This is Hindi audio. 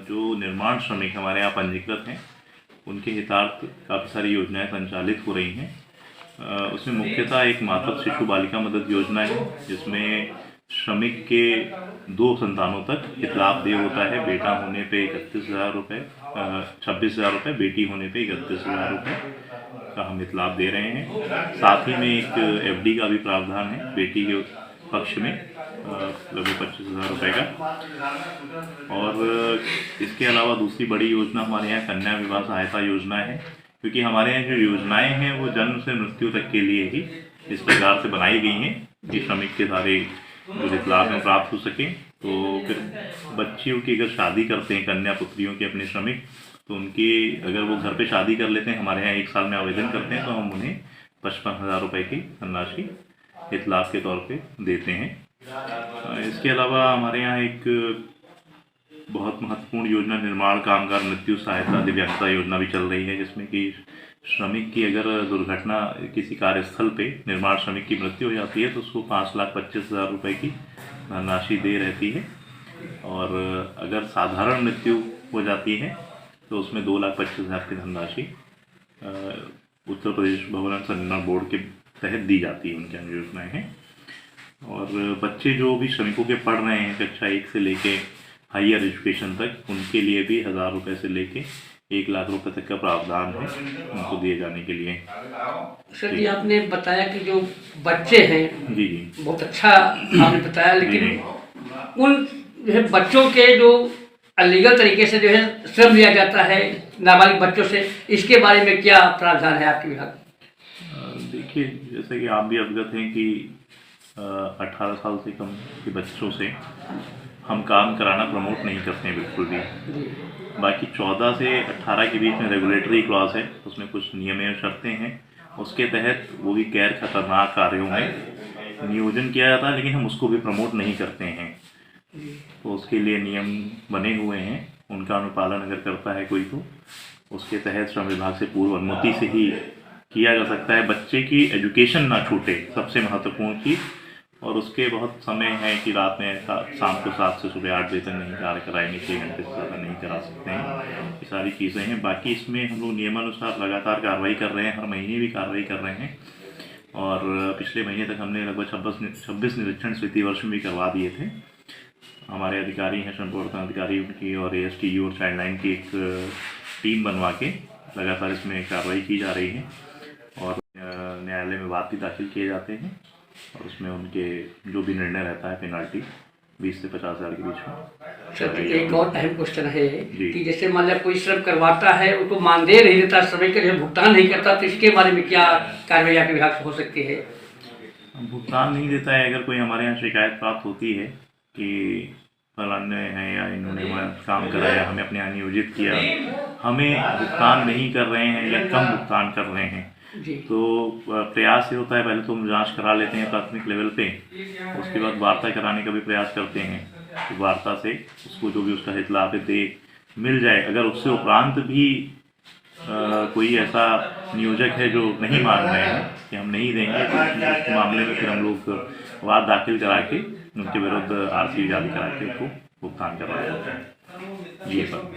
जो निर्माण श्रमिक हमारे यहाँ पंजीकृत हैं उनके हितार्थ काफ़ी सारी योजनाएं संचालित हो रही हैं। उसमें मुख्यतः एक मातृ शिशु बालिका मदद योजना है, जिसमें श्रमिक के 2 संतानों तक हित लाभ देय होता है। बेटा होने पे 31,000 रुपये, 26,000 रुपये, बेटी होने पे 31,000 रुपये का हम हित लाभ दे रहे हैं। साथ ही में एक FD का भी प्रावधान है बेटी के पक्ष में, लगभग 25,000 रुपये का। और इसके अलावा दूसरी बड़ी योजना हमारे यहाँ कन्या विवाह सहायता योजना है, क्योंकि हमारे यहाँ जो योजनाएं हैं वो जन्म से मृत्यु तक के लिए ही इस प्रकार से बनाई गई हैं कि श्रमिक के सारे जो हित लाभ में प्राप्त हो सकें। तो फिर बच्चियों की अगर शादी करते हैं, कन्या पुत्रियों के अपने श्रमिक, तो उनकी अगर वो घर पे शादी कर लेते हैं, हमारे यहाँ 1 साल में आवेदन करते हैं, तो हम उन्हें 55,000 रुपये की धनराशि हित लाभ के तौर पे देते हैं। इसके अलावा हमारे यहाँ एक बहुत महत्वपूर्ण योजना निर्माण कामगार मृत्यु सहायता दिव्यांगता योजना भी चल रही है, जिसमें कि श्रमिक की अगर दुर्घटना किसी कार्यस्थल पे निर्माण श्रमिक की मृत्यु हो जाती है तो उसको 5,25,000 रुपये की धनराशि दे रहती है। और अगर साधारण मृत्यु हो जाती है तो उसमें 2,25,000 की धनराशि उत्तर प्रदेश भवन संगठन बोर्ड के तहत दी जाती है। उनकी योजनाएँ हैं। और बच्चे जो भी श्रमिकों के पढ़ रहे हैं कक्षा 1 से लेके हायर एजुकेशन तक, उनके लिए भी 1,000 रुपये से लेके 1,00,000 रुपये तक का प्रावधान है उनको दिए जाने के लिए। सर जी, आपने बताया कि जो बच्चे हैं, जी बहुत अच्छा आपने बताया, लेकिन उन जो है बच्चों के जो अलीगल तरीके से जो है श्रम लिया जाता है नाबालिग बच्चों से, इसके बारे में क्या प्रावधान है आपके विभाग? देखिए, जैसे कि आप भी अवगत हैं कि 18 साल से कम के बच्चों से हम काम कराना प्रमोट नहीं करते हैं बिल्कुल भी। बाकी 14 से 18 के बीच में रेगुलेटरी क्लॉज है, उसमें कुछ नियम एवं शर्तें हैं, उसके तहत वो भी गैर खतरनाक कार्यों में नियोजन किया जाता है, लेकिन हम उसको भी प्रमोट नहीं करते हैं। तो उसके लिए नियम बने हुए हैं, उनका अनुपालन अगर करता है कोई तो उसके तहत श्रम विभाग से पूर्व अनुमति से ही किया जा सकता है। बच्चे की एजुकेशन ना छूटे, सबसे महत्वपूर्ण चीज़। और उसके बहुत समय है कि रात में शाम को 7 से सुबह 8 बजे तक नहीं कार्य कराएंगे, 6 घंटे से ज़्यादा नहीं करा सकते हैं। ये सारी चीज़ें हैं। बाकी इसमें हम लोग नियमानुसार लगातार कार्रवाई कर रहे हैं, हर महीने भी कार्रवाई कर रहे हैं। और पिछले महीने तक हमने लगभग 26 निरीक्षण स्वीकृति वर्ष में भी करवा दिए थे। हमारे अधिकारी हैं, श्रम प्रवर्तन अधिकारी, उनकी और ASTU और चाइल्डलाइन की एक टीम बनवा के लगातार इसमें कार्रवाई की जा रही है। और न्यायालय में वाद भी दाखिल किए जाते हैं और उसमें उनके जो भी निर्णय रहता है पेनाल्टी 20 से 50,000 के बीच में। सर, एक और अहम क्वेश्चन है कि जैसे मान लिया कोई श्रम करवाता है, उसको मानदेय नहीं देता, श्रमिक का जो भुगतान नहीं करता, तो इसके बारे में क्या कार्रवाई आपके विभाग से हो सकती है? भुगतान नहीं देता है, अगर कोई हमारे यहाँ शिकायत प्राप्त होती है कि फलाने हैं या इन्होंने काम कराया, हमें अपने यहाँ नियोजित किया, हमें भुगतान नहीं कर रहे हैं या कम भुगतान कर रहे हैं, तो प्रयास ये होता है, पहले तो हम जांच करा लेते हैं प्राथमिक लेवल पे, उसके बाद वार्ता कराने का भी प्रयास करते हैं कि वार्ता से उसको जो भी उसका हित लाभ दे मिल जाए। अगर उससे उपरांत भी कोई ऐसा नियोजक है जो नहीं मान रहे हैं कि हम नहीं देंगे, तो इस मामले में फिर हम लोग वाद दाखिल करा के उनके विरुद्ध RC जारी करा के उसको भुगतान करवाया जाता है। ये सब